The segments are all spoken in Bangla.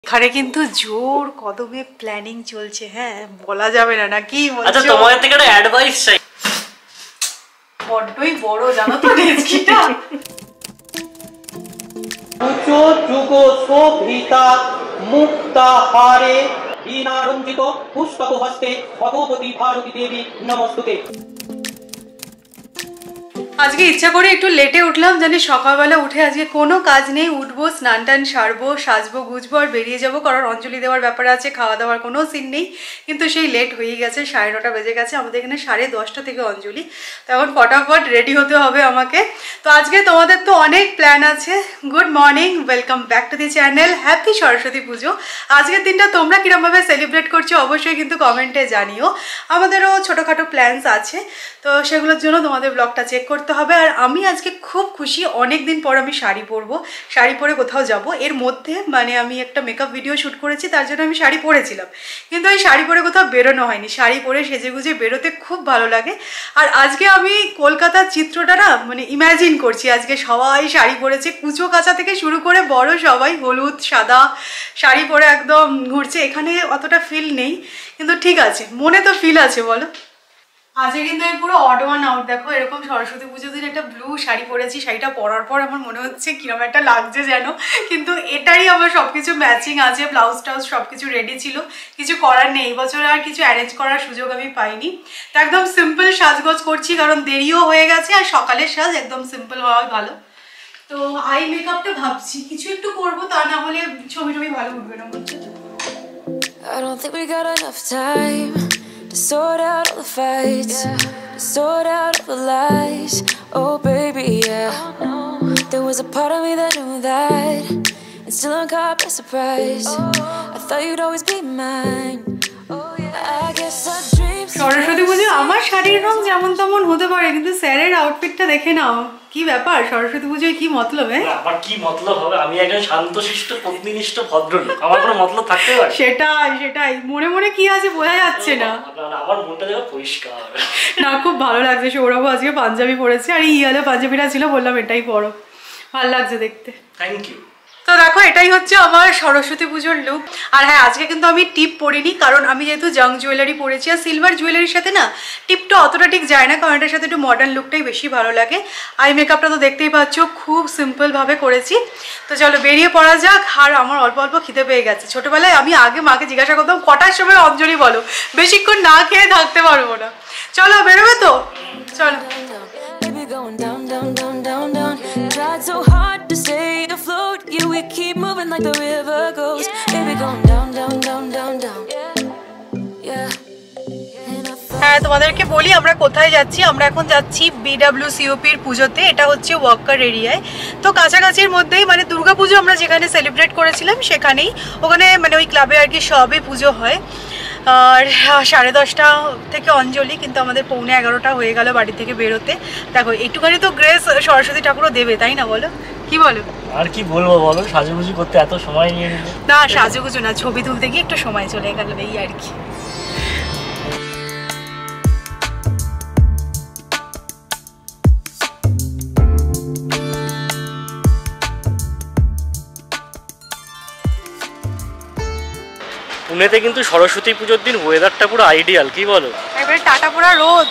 এখানে কিন্তু জোর কদমে প্ল্যানিং চলছে। হ্যাঁ, বলা যাবে না নাকি? আচ্ছা, তোমার থেকে একটা অ্যাডভাইস চাই। বড্ডই বড় জানো তো রেসিপিটা। পুজো যুগ শোভিতা মুক্তা হারে বিনা রঞ্জিত পুষ্পক হস্তে ভগবতী ভারতী দেবী নমস্তুতে। আজকে ইচ্ছা করে একটু লেটে উঠলাম, জানি সকালবেলা উঠে আজকে কোনো কাজ নেই, উঠবো, স্নান টান সারবো, সাজবো গুজবো আর বেরিয়ে যাবো, কারণ অঞ্জলি দেওয়ার ব্যাপার আছে, খাওয়া দাওয়ার কোনো সিন নেই। কিন্তু সেই লেট হয়ে গেছে, 9:30 বেজে গেছে, আমাদের এখানে 10:30 থেকে অঞ্জলি, তো এখন ফটাফট রেডি হতে হবে আমাকে। তো আজকে তোমাদের তো অনেক প্ল্যান আছে। Good morning, welcome back to the channel, happy Saraswati পুজো। আজকের দিনটা তোমরা কীরকমভাবে সেলিব্রেট করছো অবশ্যই কিন্তু কমেন্টে জানিও। আমাদেরও ছোটোখাটো প্ল্যানস আছে, তো সেগুলোর জন্য তোমাদের ব্লগটা চেক করতে হবে। আর আমি আজকে খুব খুশি, অনেক দিন পর আমি শাড়ি পরবো, শাড়ি পরে কোথাও যাব। এর মধ্যে মানে আমি একটা মেকআপ ভিডিও শ্যুট করেছি, তার জন্য আমি শাড়ি পরেছিলাম, কিন্তু ওই শাড়ি পরে কোথাও বেরোনো হয়নি। শাড়ি পরে সেজেগুজে বেরোতে খুব ভালো লাগে। আর আজকে আমি কলকাতার চিত্রটা না মানে ইম্যাজিন করছি, আজকে সবাই শাড়ি পরেছে, কুচো কাচা থেকে শুরু করে বড় সবাই হলুদ সাদা শাড়ি পরে একদম ঘুরছে। এখানে অতটা ফিল নেই, কিন্তু ঠিক আছে, মনে তো ফিল আছে বলো। আজকে কিন্তু আমি পুরো অড ওয়ান আউট। দেখো, এরকম সরস্বতী পুজোর দিন একটা ব্লু শাড়ি পরেছি, শাড়িটা পরার পর আমার মনে হচ্ছে কিরকম একটা লাগছে যেন, কিন্তু এটাই আমার সব কিছু ম্যাচিং আছে, ব্লাউজ টাউজ সব কিছু রেডি ছিল, কিছু করার নেই। এবছর আর কিছু অ্যারেঞ্জ করার সুযোগ আমি পাইনি, তো একদম সিম্পল সাজগোজ করছি, কারণ দেরিও হয়ে গেছে আর সকালের সাজ একদম সিম্পল হওয়াই ভালো। তো আই মেকআপটা ভাবছি কিছু একটু করবো, তা না হলে ছবি টবি ভালো উঠবে না, বুঝছো তো। I don't think we got enough time to sort out all the fights, to sort out all the lies. Oh baby, yeah. There was a part of me that knew that, and still I'm caught by surprise. I thought you'd always be mine. I guess I dreamed. Saraswati পুজো আমার শাড়ির রং যেমন তেমন হতে পারে, কিন্তু স্যারের আউটফিটটা দেখে নাও, কি ব্যাপার? সরস্বতী পুজোয় কি মতলব? আমার কি মতলব হবে? আমি একজন শান্তশিষ্ট পত্নীনিষ্ঠ ভদ্রলোক, আমার কোনো মতলব থাকতে পারে? সেটাই মনে মনে কি আছে বোঝা যাচ্ছে না। আমার মনটা যেন পরিষ্কার না, খুব ভালো লাগছে। সৌরভ আজকে পাঞ্জাবি পরেছে, আর এই ইয়ালো পাঞ্জাবিটা ছিল, বললাম এটাই পরো, ভালো লাগছে দেখতে। Thank you. তো দেখো, এটাই হচ্ছে আমার সরস্বতী পুজোর লুক। আর হ্যাঁ, আজকে কিন্তু আমি টিপ পরিনি, কারণ আমি যেহেতু জাং জুয়েলারি পরেছি, আর সিলভার জুয়েলারির সাথে না টিপটা অতটা ঠিক যায় না, কারণ এটার সাথে একটু মডার্ন লুকটাই বেশি ভালো লাগে। আই মেকআপটা তো দেখতেই পাচ্ছ, খুব সিম্পলভাবে করেছি। তো চলো বেরিয়ে পড়া যাক। আর আমার অল্প অল্প খিদে পেয়ে গেছে। ছোটোবেলায় আমি আগে মাকে জিজ্ঞাসা করতাম কটার সময় অঞ্জলি বলো, বেশিক্ষণ না খেয়ে থাকতে পারবো না। চলো বেরোবে তো, চলো। Baby going down, down, down, down, down. Tried so hard to stay afloat. Yeah, we keep moving like the river goes. Baby going down, down, down, down, down. Yeah. হ্যাঁ, তোমাদেরকে বলি আমরা কোথায় যাচ্ছি। আমরা এখন যাচ্ছি BWCOPর পুজোতে। এটা হচ্ছে ওয়াকার এরিয়ায়, তো কাছাকাছির মধ্যেই, মানে দুর্গাপুজো আমরা যেখানে সেলিব্রেট করেছিলাম সেখানেই, ওখানে মানে ওই ক্লাবে আর কি সবে পুজো হয়। আর 10:30 থেকে অঞ্জলি, কিন্তু আমাদের 11:15 হয়ে গেল বাড়ি থেকে বেরোতে। দেখো, একটুখানি তো গ্রেস সরস্বতী ঠাকুরও দেবে, তাই না বলো? কি বলো? আর কি বলবো বলো, সাজুগুজু করতে এত সময় নিয়ে নিল না, সাজুগুজু না, ছবি তুলতে গিয়ে একটু সময় চলে গেল, এই আর কি। পুনেতে কিন্তু সরস্বতী পুজোর দিন ওয়েদারটা পুরো আইডিয়াল, কি বলো? এবারে টাটা পোড়া রোদ।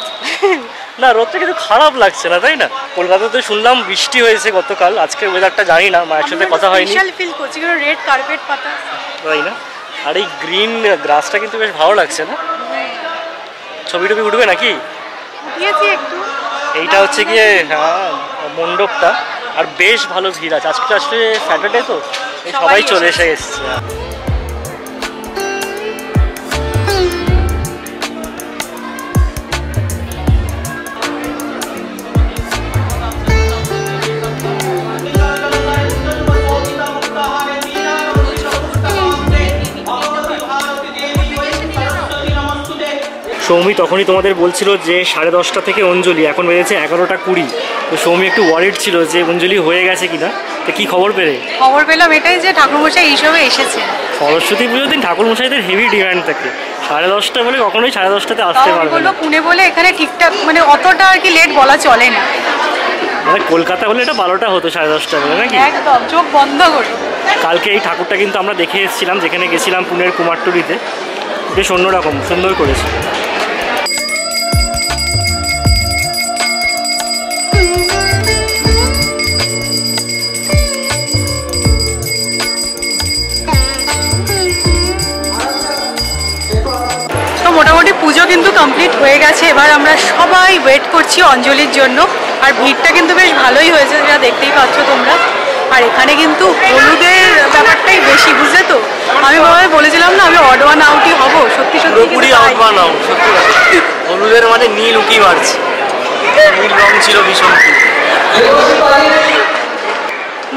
না, রোদটা কিন্তু খারাপ লাগছে না, তাই না? কলকাতাতে শুনলাম বৃষ্টি হয়েছে গতকাল, আজকের ওয়েদারটা জানি না, মায়ের সাথে কথা হয়নি। স্পেশাল ফিল করছি, কারণ রেড কার্পেট পাতা, তাই না? আর এই গ্রিন গ্রাসটা কিন্তু বেশ ভালো লাগছে না? ছবি টবি উঠবে নাকি? উঠিয়েছি একটু। এইটা হচ্ছে গিয়ে হ্যাঁ মণ্ডপটা, আর বেশ ভালো ভিড় আছে আজকে। আসলে স্যাটারডে তো সবাই চলে এসে এসছে। সৌমি তখনই তোমাদের বলছিল যে 10:30 থেকে অঞ্জলি, এখন বেজেছে 11:20। তো সৌমি একটু ওয়ারিড ছিল যে অঞ্জলি হয়ে গেছে কিনা। তো কি খবর পেলে? খবর পেলাম এটাই যে ঠাকুরমশাই এইসবে এসেছে। সরস্বতী পুজোর দিন ঠাকুরমশাইদের হেভি ডিমান্ড থাকে, 10:30 বলে কখনোই 10:30টাতে আসতে পারবে না। পুনে বলে এখানে ঠিকঠাক মানে অতটা আর কি লেট বলা চলে না। মানে কলকাতা হলে এটা 12টা হতো 10:30 বলে নাকি? একদম চোখ বন্ধ করে। কালকে এই ঠাকুরটা কিন্তু আমরা দেখে এসেছিলাম, যেখানে গেছিলাম পুনের কুমারটুলিতে। বেশ অন্যরকম, সুন্দর করেছে। মোটামুটি পুজো কিন্তু কমপ্লিট হয়ে গেছে। এবার আমরা সবাই ওয়েট করছি অঞ্জলির জন্য। আর ভিড়টা কিন্তু বেশ ভালোই হয়েছে, যেটা দেখতেই পাচ্ছ তোমরা। আর এখানে কিন্তু হলুদের ব্যাপারটাই বেশি, বুঝলে তো? আমি বাবা বলেছিলাম না আমি অড ওয়ান আউটই হবো, সত্যি সত্যি হলুদের মানে নীল উকি মারছে, নীল রং ছিল ভীষণ।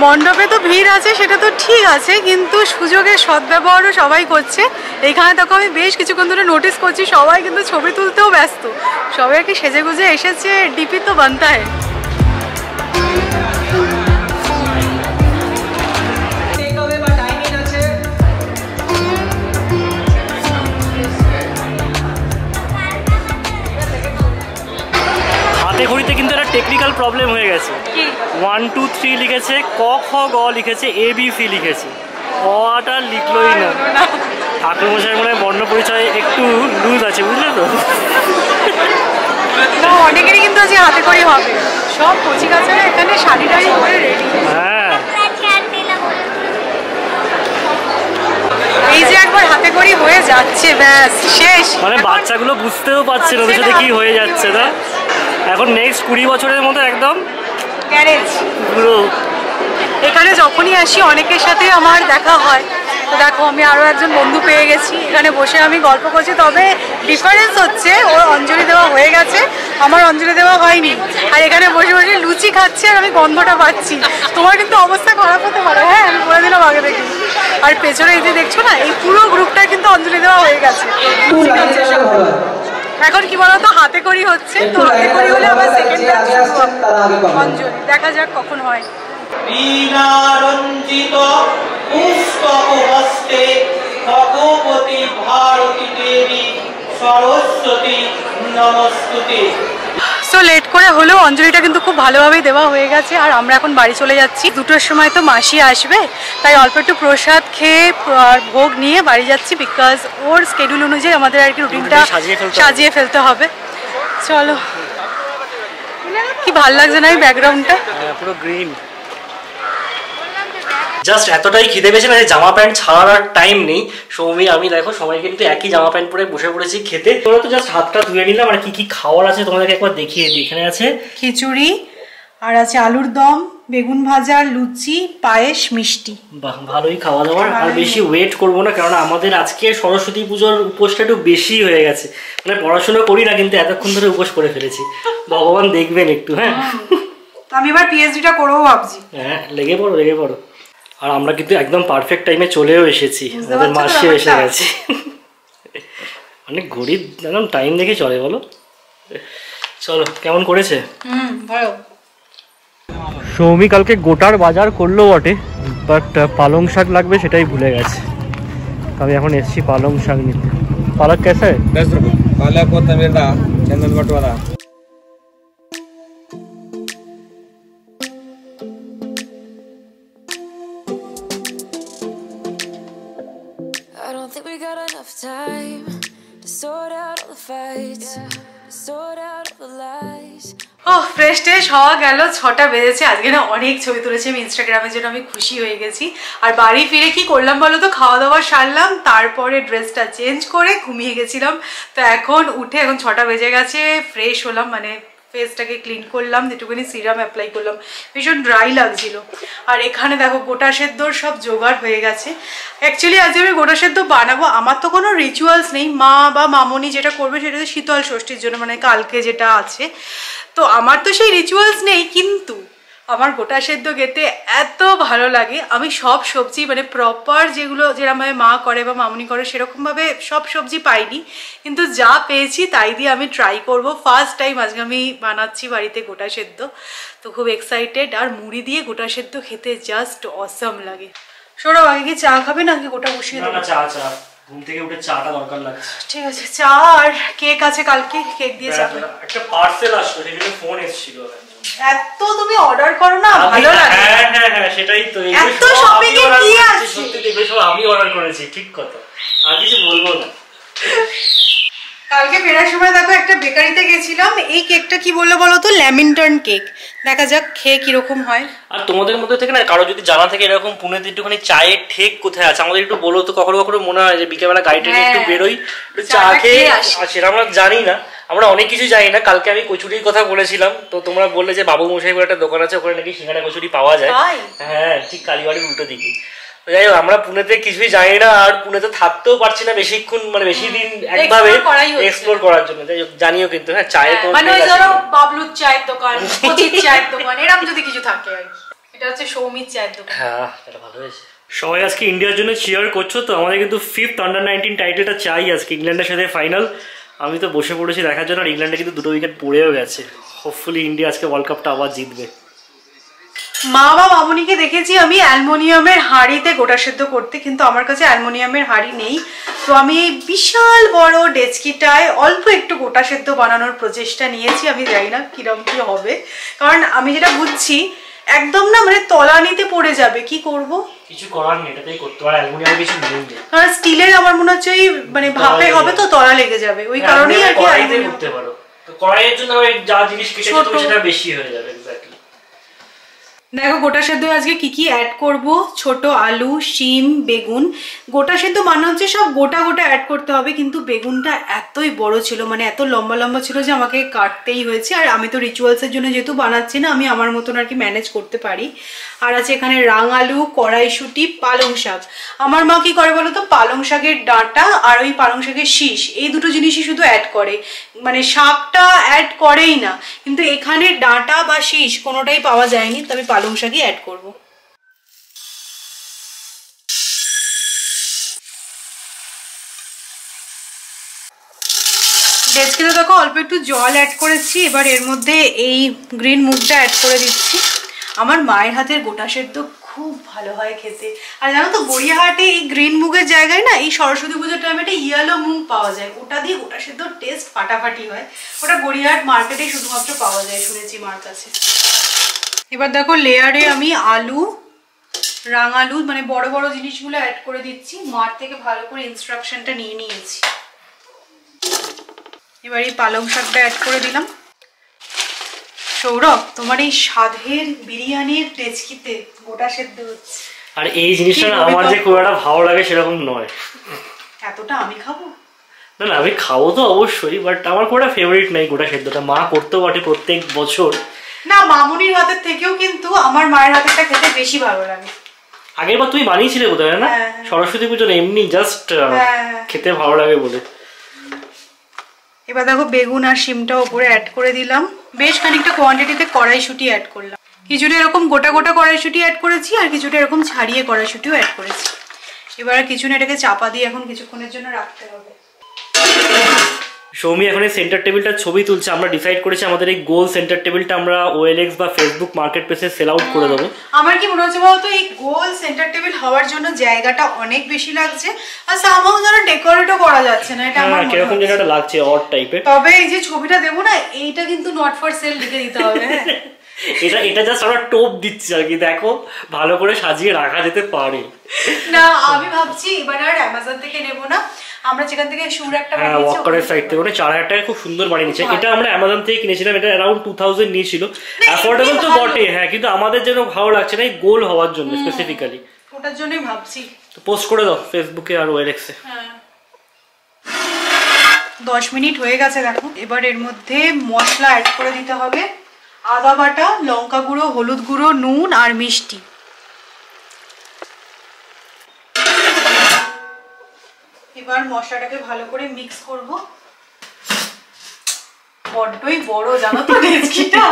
মণ্ডপে তো ভিড় আছে, সেটা তো ঠিক আছে, কিন্তু সুযোগের সদ্ব্যবহারও সবাই করছে। এইখানে দেখো আমি বেশ কিছুক্ষণ ধরে নোটিস করছি সবাই কিন্তু ছবি তুলতেও ব্যস্ত। সবাই আর কি সেজে গুজে এসেছে, ডিপি তো বানতা হয়। হাতে ঘড়িতে কিন্তু একটা টেকনিক্যাল প্রবলেম হয়ে গেছে। 1 2 3 লিখেছে, ক খ গ লিখেছে, এ বি সি লিখেছে, অটা লিখলোই না। ঠাকুরমশাই মনে হয় বর্ণ পরিচয় একটু লুজ আছে, বুঝলে তো? অনেকেরই কিন্তু আজকে হাতে করে হবে, সব কচি কাছারা এখানে শাড়ি টাড়ি পরে রেডি। হ্যাঁ, এই যে একবার হাতে করে হয়ে যাচ্ছে, ব্যাস শেষ। মানে বাচ্চাগুলো বুঝতেও পারছে না ওদের সাথে কি হয়ে যাচ্ছে না। এখন নেক্সট 20 বছরের মতো একদম গ্যারেজ পুরো। এখানে যখনই আসি অনেকের সাথে আমার দেখা হয়। তো দেখো আমি আরও একজন বন্ধু পেয়ে গেছি, এখানে বসে আমি গল্প করছি। তবে ডিফারেন্স হচ্ছে ওর অঞ্জলি দেওয়া হয়ে গেছে, আমার অঞ্জলি দেওয়া হয়নি। আর এখানে বসে বসে লুচি খাচ্ছে আর আমি গন্ধটা পাচ্ছি। তোমার কিন্তু অবস্থা খারাপ হতে পারে, হ্যাঁ আমি বলে দিলাম আগে থেকে। আর পেছনে এই যে দেখছো না, এই পুরো গ্রুপটা কিন্তু অঞ্জলি দেওয়া হয়ে গেছে। এখন কি বলতো, হাতে করি হচ্ছে, তো হাতে করি হলে আবার সেকেন্ড অঞ্জলি দেখা যাক কখন হয়। বীণারঞ্জিত পুস্তক হস্তে ভগবতী ভারতী দেবী সরস্বতী নমস্তুতে। সো লেট করে হলেও অঞ্জলিটা কিন্তু খুব ভালোভাবেই দেওয়া হয়ে গেছে। আর আমরা এখন বাড়ি চলে যাচ্ছি, 2টোর সময় তো মাসি আসবে, তাই অল্প একটু প্রসাদ খেয়ে আর ভোগ নিয়ে বাড়ি যাচ্ছি। বিকজ ওর স্কেডিউল অনুযায়ী আমাদের আর কি রুটিনটা সাজিয়ে ফেলতে হবে। চলো, কি ভাল লাগছে না এই ব্যাকগ্রাউন্ডটা, পুরো গ্রিন। জাস্ট এতটাই খিদে পেয়েছে না যে জামা প্যান্ট ছাড়ার টাইম নেই। সৌমি আমি দেখো সবাই কিন্তু একই জামা প্যান্ট পরে বসে পড়েছি খেতে। তোরা তো জাস্ট হাতটা ধুয়ে নিলাম। আর কি কি খাওয়ার আছে তোমাদেরকে একবার দেখিয়ে দিই। এখানে আছে খিচুড়ি, আর আছে আলুর দম, বেগুন ভাজা, লুচি, পায়েস, মিষ্টি। বাহ, ভালোই খাওয়া দাওয়ার। আর বেশি ওয়েট করবো না, কারণ আমাদের আজকে সরস্বতী পুজোর উপোসটা একটু বেশি হয়ে গেছে। মানে পড়াশোনা করি না, কিন্তু এতক্ষণ ধরে উপোস করে ফেলেছি। ভগবান দেখবেন একটু। হ্যাঁ, আমি এবার পিএইচডিটা করবো ভাবছি। হ্যাঁ, লেগে পড়ো লেগে পড়ো। আর আমরা কিন্তু একদম পারফেক্ট টাইমে চলেও এসেছি, আমাদের মাসে এসে গেছে। অনেক ঘড়ির একদম টাইম দেখে চলে, বলো। চলো, কেমন করেছে? ভালো। সৌমি কালকে গোটার বাজার করলো বটে, বাট পালং শাক লাগবে সেটাই ভুলে গেছে। আমি এখন এসেছি পালং শাক নিতে। পালক কেসে? 10 रुपए। पालक कोथिंबीर चंदन बटवारा। I don't think we got enough time to sort out all the fights, to sort out all the lies. Fresh ট্রেশ হওয়া গেল, 6টা বেজেছে। আজকে না অনেক ছবি তুলেছি আমি ইনস্টাগ্রামের জন্য, আমি খুশি হয়ে গেছি। আর বাড়ি ফিরে কি করলাম বলো তো, খাওয়া দাওয়া সারলাম, তারপরে ড্রেসটা চেঞ্জ করে ঘুমিয়ে গেছিলাম। তো এখন উঠে এখন 6টা বেজে গেছে, ফ্রেশ হলাম, মানে ফেসটাকে ক্লিন করলাম, যেটুকুনি সিরাম অ্যাপ্লাই করলাম, ভীষণ ড্রাই লাগছিল। আর এখানে দেখো গোটা সেদ্ধর সব জোগাড় হয়ে গেছে। অ্যাকচুয়ালি আজকে আমি গোটা সেদ্ধ বানাবো, আমার তো কোনো রিচুয়ালস নেই। মা বা মামনি যেটা করবে সেটা তো শীতল ষষ্ঠীর জন্য, মানে কালকে যেটা আছে। তো আমার তো সেই রিচুয়ালস নেই, কিন্তু আমার গোটা সেদ্ধ খেতে এত ভালো লাগে। আমি সব সবজি মানে প্রপার যেগুলো যেরকমভাবে মা করে বা মামনি করে সেরকমভাবে সব সবজি পাইনি, কিন্তু যা পেয়েছি তাই দিয়ে আমি ট্রাই করব। ফার্স্ট টাইম আজকে আমি বানাচ্ছি বাড়িতে গোটা সেদ্ধ, তো খুব এক্সাইটেড। আর মুড়ি দিয়ে গোটা সেদ্ধ খেতে জাস্ট অসাম লাগে। সৌরভ, আগে কি চা খাবে নাকি গোটা বসিয়ে দেবো? চা চা, ঘুম থেকে উঠে চাটা দরকার লাগছে। ঠিক আছে, চা আর কেক আছে, কালকে কেক দিয়ে চা। একটা পার্সেল আসলো, সেই জন্য ফোন এসেছিল। এত তুমি অর্ডার করো না, ভালো লাগে। হ্যাঁ হ্যাঁ হ্যাঁ, সেটাই তো। এত শপিং এ কি আছে? সত্যি দেখবে সব আমি অর্ডার করেছি, ঠিক কথা, আর কিছু বলবো না। কালকে ফেরার সময় দেখো একটা বেকারিতে গেছিলাম, এই কেকটা কি বললো বলো তো, ল্যামিনটন কেক। দেখা যাক খেয়ে কিরকম হয়। আর তোমাদের মধ্যে থেকে না কারো যদি জানা থাকে এরকম পুনেতে একটুখানি চায়ের ঠেক কোথায় আছে আমাদের একটু বলো তো। কখনো কখনো মনে হয় যে বিকেলবেলা গাড়িটা নিয়ে একটু বেরোই, একটু চা খেয়ে, আর সেটা আমরা জানি না, আমরা অনেক কিছু জানি না। কালকে আমি কচুরির কথা বলেছিলাম, তো তোমরা বললে যে বাবু মশাই বলে একটা দোকান আছে, ওখানে নাকি সিঙ্গাড়া কচুরি পাওয়া যায়। হ্যাঁ, ঠিক কালীবাড়ির উল্টো দিকে। যাই হোক, আমরা পুনেতে কিছুই জানি না, আর পুনেতে থাকতেও পারছি না বেশিক্ষণ, মানে বেশি দিন একভাবে এক্সপ্লোর করার জন্য। যাই হোক, জানিও কিন্তু হ্যাঁ চায়ের তো মানে ওই ধরো বাবলুর চায়ের দোকান, কচির চায়ের দোকান, এরকম যদি কিছু থাকে। আর এটা হচ্ছে সৌমির চায়ের দোকান। হ্যাঁ, এটা ভালো হয়েছে। সবাই আজকে ইন্ডিয়ার জন্য চিয়ার করছো তো। আমাদের কিন্তু 5th আন্ডার-19 টাইটেলটা চাই আজকে, ইংল্যান্ডের সাথে ফাইনাল। আমি তো বসে পড়েছি দেখার জন্য, আর ইংল্যান্ডে কিন্তু 2টো উইকেট পড়েও গেছে। হোপফুলি ইন্ডিয়া আজকে ওয়ার্ল্ড কাপটা আবার জিতবে। মা বা মামুনিকে দেখেছি আমি অ্যালুমিনিয়ামের হাঁড়িতে গোটা সেদ্ধ করতে, কিন্তু আমার কাছে অ্যালুমিনিয়ামের হাঁড়ি নেই। তো আমি এই বিশাল বড় ডেচকিটায় অল্প একটু গোটা সেদ্ধ বানানোর প্রচেষ্টা নিয়েছি। আমি জানি না কিরম কি হবে, কারণ আমি যেটা বুঝছি একদম না মানে তলানিতে পড়ে যাবে। কি করব, কিছু করার নেই, এটাতেই করতে পারে, অ্যালুমিনিয়াম কিছু নেই। কারণ স্টিলের আমার মনে হচ্ছে ওই মানে ভাপে হবে তো তলা লেগে যাবে, ওই কারণেই আর কি অ্যালুমিনিয়াম করতে পারো। তো কড়াইয়ের জন্য যা জিনিস কেটেছো সেটা বেশি হয়ে যাবে। এক্স্যাক্টলি। দেখো গোটা সেদ্ধ আজকে কি কি অ্যাড করব। ছোট আলু, শিম, বেগুন। গোটা সেদ্ধ মানে হচ্ছে সব গোটা গোটা অ্যাড করতে হবে, কিন্তু বেগুনটা এতই বড় ছিল, মানে এত লম্বা লম্বা ছিল যে আমাকে কাটতেই হয়েছে। আর আমি তো রিচুয়ালসের জন্য যেহেতু বানাচ্ছি না, আমি আমার মতন আর কি ম্যানেজ করতে পারি। আর আছে এখানে রাং আলু, কড়াইশুঁটি, পালং শাক। আমার মা কি করে বলো তো, পালং শাকের ডাঁটা আর ওই পালং শাকের শীষ, এই দুটো জিনিসই শুধু অ্যাড করে, মানে শাকটা অ্যাড করেই না। কিন্তু এখানে ডাঁটা বা শীষ কোনোটাই পাওয়া যায়নি, তবে পালং শাকই অ্যাড করব। ডেচকিতে দেখো অল্প একটু জল অ্যাড করেছি, এবার এর মধ্যে এই গ্রিন মুগটা অ্যাড করে দিচ্ছি। আমার মায়ের হাতের গোটা সেদ্ধ খুব ভালো হয় খেতে। আর জানো তো গড়িয়াহাটে এই গ্রিন মুগের জায়গায় না এই সরস্বতী পুজোর টাইমে একটা ইয়েলো মুগ পাওয়া যায়, ওটা দিয়ে গোটা সেদ্ধর টেস্ট ফাটাফাটি হয়। ওটা গড়িয়াহাট মার্কেটে শুধুমাত্র পাওয়া যায় শুনেছি মার কাছে। এবার দেখো লেয়ারে আমি আলু, রাং আলু মানে বড় বড় জিনিসগুলো অ্যাড করে দিচ্ছি। মার থেকে ভালো করে ইনস্ট্রাকশনটা নিয়ে নিয়েছি। এবার এই পালং শাকটা অ্যাড করে দিলাম। সৌরভ, তোমার এই স্বাদের বিরিয়ানির ডেচকিতে গোটা সেদ্ধ হচ্ছে। আর এই জিনিসটা আমার যে খুব একটা ভালো লাগে সেরকম নয়। এতটা আমি খাবো না না, আমি খাবো তো অবশ্যই, বাট আমার খুব একটা ফেভারিট নাই গোটা সেদ্ধটা। মা করতেও বটে প্রত্যেক বছর। না, মামুনির হাতের থেকেও কিন্তু আমার মায়ের হাতেরটা খেতে বেশি ভালো লাগে। আগের বার তুমি বানিয়েছিলে বোধহয় না সরস্বতী পুজোর, এমনি জাস্ট খেতে ভালো লাগে বলে। এবার দেখো বেগুন আর শিমটা উপরে অ্যাড করে দিলাম। বেশ খানিকটা কোয়ান্টিটিতে কড়াইশুঁটি অ্যাড করলাম। কিছুটা এরকম গোটা গোটা কড়াইশুঁটি অ্যাড করেছি, আর কিছুটা এরকম ছাড়িয়ে কড়াইশুঁটিও অ্যাড করেছি। এবার কিছু না, এটাকে চাপা দিয়ে এখন কিছুক্ষণের জন্য রাখতে হবে। সৌমি এখন এই সেন্টার টেবিলটার ছবি তুলছে। আমরা ডিসাইড করেছি আমাদের এই গোল সেন্টার টেবিলটা আমরা OLX বা ফেসবুক মার্কেট প্লেসে সেল আউট করে দেবো। আমার কি মনে হচ্ছে বলতো, এই গোল সেন্টার টেবিল হওয়ার জন্য জায়গাটা অনেক বেশি লাগছে, আর সামহাও যেন ডেকোরেটও করা যাচ্ছে না। এটা আমার কিরকম যেন একটা লাগছে, অড টাইপের। তবে এই যে ছবিটা দেবো না, এইটা কিন্তু নট ফর সেল লিখে দিতে হবে। হ্যাঁ, এটা জাস্ট আমরা টোপ দিচ্ছি আর কি, দেখো ভালো করে সাজিয়ে রাখা যেতে পারে। না, আমি ভাবছি এবার আর অ্যামাজন থেকে নেব না, আমরা যেখান থেকে সুর একটা বানিয়েছি ওয়াকারের সাইড থেকে, ওটা 4000 টাকায় খুব সুন্দর বানিয়ে নিচ্ছে। এটা আমরা অ্যামাজন থেকে কিনেছিলাম, এটা অ্যারাউন্ড 2000 নিয়েছিল। অ্যাফোর্ডেবল তো বটে, হ্যাঁ, কিন্তু আমাদের যেন ভালো লাগছে না এই গোল হওয়ার জন্য স্পেসিফিক্যালি। ওটার জন্যই ভাবছি। তো পোস্ট করে দাও ফেসবুকে আর OLX এ। হ্যাঁ, 10 মিনিট হয়ে গেছে দেখো। এবার এর মধ্যে মশলা অ্যাড করে দিতে হবে। আদা বাটা, লঙ্কা গুঁড়ো, হলুদ গুঁড়ো, নুন আর মিষ্টি। এবার মশলাটাকে ভালো করে মিক্স করব। বড্ডই বড় জানো তো ডেচকিটা।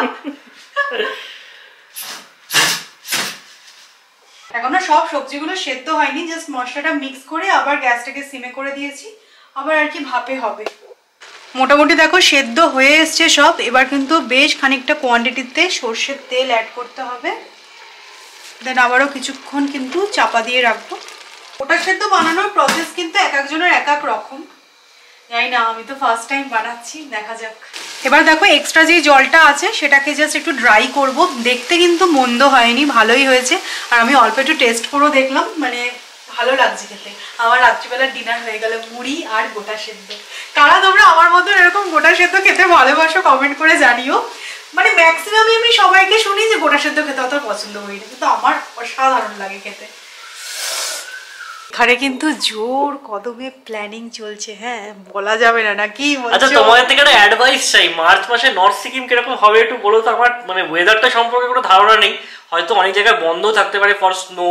এখনো সব সবজিগুলো সেদ্ধ হয়নি, জাস্ট মশলাটা মিক্স করে আবার গ্যাসটাকে সিমে করে দিয়েছি, আবার আর কি ভাপে হবে। মোটামুটি দেখো সেদ্ধ হয়ে এসছে সব। এবার কিন্তু বেশ খানিকটা কোয়ান্টিটিতে সর্ষের তেল অ্যাড করতে হবে। দেন আবারও কিছুক্ষণ কিন্তু চাপা দিয়ে রাখবো। গোটা সেদ্ধ বানানোর প্রসেস কিন্তু এক একজনের এক এক রকম, জানি না, আমি তো ফার্স্ট টাইম বানাচ্ছি, দেখা যাক। এবার দেখো এক্সট্রা যে জলটা আছে সেটাকে জাস্ট একটু ড্রাই করব। দেখতে কিন্তু মন্দ হয়নি, ভালোই হয়েছে। আর আমি অল্প একটু টেস্ট করেও দেখলাম, মানে ভালো লাগছে খেতে। আমার রাত্রিবেলার ডিনার হয়ে গেল মুড়ি আর গোটা সেদ্ধ। কারা তোমরা আমার মতন এরকম গোটা সেদ্ধ খেতে ভালোবাসো কমেন্ট করে জানিও। মানে ম্যাক্সিমামই আমি সবাইকে শুনি যে গোটা সেদ্ধ খেতে অত পছন্দ করি না, কিন্তু আমার অসাধারণ লাগে খেতে। এখানে কিন্তু জোর কদমে প্ল্যানিং চলছে, হ্যাঁ বলা যাবে না নাকি? আচ্ছা তোমাদের থেকে একটা অ্যাডভাইস চাই, মার্চ মাসে নর্থ সিকিম কিরকম হবে একটু বলো তো। আমার মানে ওয়েদারটা সম্পর্কে কোনো ধারণা নেই, হয়তো অনেক জায়গায় বন্ধ থাকতে পারে ফর স্নো,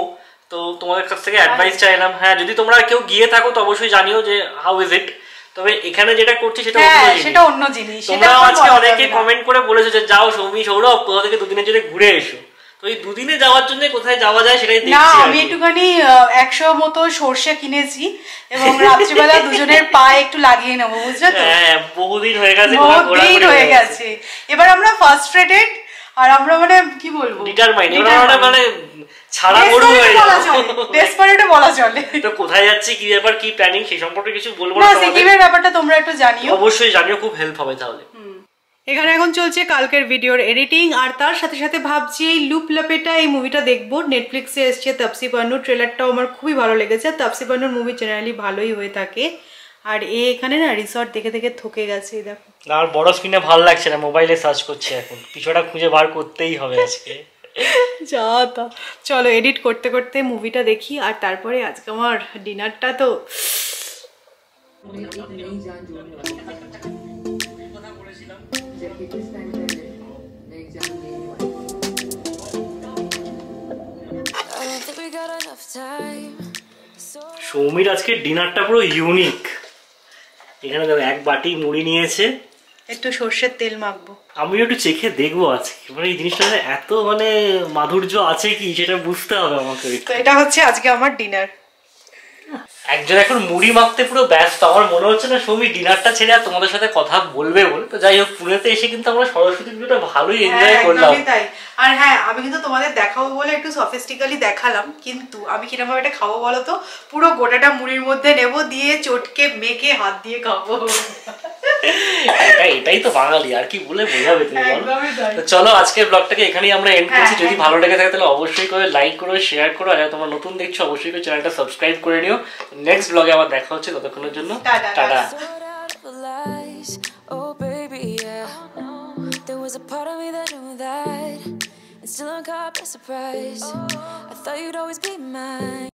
তো তোমাদের কাছ থেকে অ্যাডভাইস চাইলাম। হ্যাঁ যদি তোমরা কেউ গিয়ে থাকো তো অবশ্যই জানিও যে হাউ ইজ ইট। তবে এখানে যেটা করছি সেটা অন্য জিনিস। তোমরা আজকে অনেকে কমেন্ট করে বলেছো যে যাও সৌমি সৌরভ কোথা থেকে দুদিনের জন্য ঘুরে এসো, তো এই দুদিনে যাওয়ার জন্য কোথায় যাওয়া যায় সেটাই দেখছি। না আমি একটুখানি 100 মতো সরষে কিনেছি এবং রাত্রিবেলা দুজনের পায়ে একটু লাগিয়ে নেবো, বুঝলে তো? হ্যাঁ বহুদিন হয়ে গেছে, বহুদিন হয়ে গেছে। এবার আমরা ফার্স্ট্রেটেড আর আমরা মানে কি বলবো ডিটারমাইন্ড, আমরা মানে ছাড়া গরু হয়ে যাবে, ডেসপারেট বলা চলে। তো কোথায় যাচ্ছি কি ব্যাপার কি প্ল্যানিং সেই সম্পর্কে কিছু বলবো না, সিকিমের ব্যাপারটা তোমরা একটু জানিও, অবশ্যই জানিও, খুব হেল্প হবে তাহলে। এখানে এখন চলছে কালকের ভিডিওর এডিটিং, আর তার সাথে সাথে ভাবছি এই লুপ লাপেটা এই মুভিটা দেখবো। নেটফ্লিক্সে এসছে তাপসি পান্নু, ট্রেলারটাও আমার খুবই ভালো লেগেছে। তাপসি পান্নুর মুভি জেনারেলি ভালোই হয়ে থাকে। আর এখানে না রিসর্ট দেখে দেখে থকে গেছে, দেখো। আর বড় স্ক্রিনে ভালো লাগছে না, মোবাইলে সার্চ করছে এখন, কিছুটা খুঁজে বার করতেই হবে আজকে। যা তা চলো এডিট করতে করতে মুভিটা দেখি, আর তারপরে আজকে আমার ডিনারটা তো সৌমির আজকে ডিনারটা পুরো ইউনিক। এখানে দেখো এক বাটি মুড়ি নিয়েছে, একটু সর্ষের তেল মাখবো। আমিও একটু চেখে দেখবো আজকে, মানে এই জিনিসটা এত মানে মাধুর্য আছে কি সেটা বুঝতে হবে আমাকে। তো এটা হচ্ছে আজকে আমার ডিনার। একজন এখন মুড়ি মাখতে পুরো ব্যস্ত, আমার মনে হচ্ছে না সৌমি ডিনারটা ছেড়ে আর তোমাদের সাথে কথা বলবে বলে। তো যাই হোক পুনেতে এসে কিন্তু আমরা সরস্বতী পুজোটা ভালোই এনজয় করলাম। তাই আর হ্যাঁ আমি কিন্তু তোমাদের দেখাবো বলে একটু সফিস্টিক্যালি দেখালাম, কিন্তু আমি কিরকম ভাবে এটা খাবো বলো তো? পুরো গোটাটা মুড়ির মধ্যে নেব, দিয়ে চটকে মেখে হাত দিয়ে খাবো। এটাই তো বাঙালি, আর কি বলে বোঝাবে তুমি বলো। তো চলো আজকের ব্লগটাকে এখানেই আমরা এন্ড করছি। যদি ভালো লেগে থাকে তাহলে অবশ্যই করে লাইক করো, শেয়ার করো, আর তোমরা নতুন দেখছো অবশ্যই করে চ্যানেলটা সাবস্ক্রাইব করে নিও। নেক্সট ব্লগে আবার দেখা হচ্ছে, ততক্ষণের জন্য tata. Still I'm caught by surprise. I thought you'd always be mine.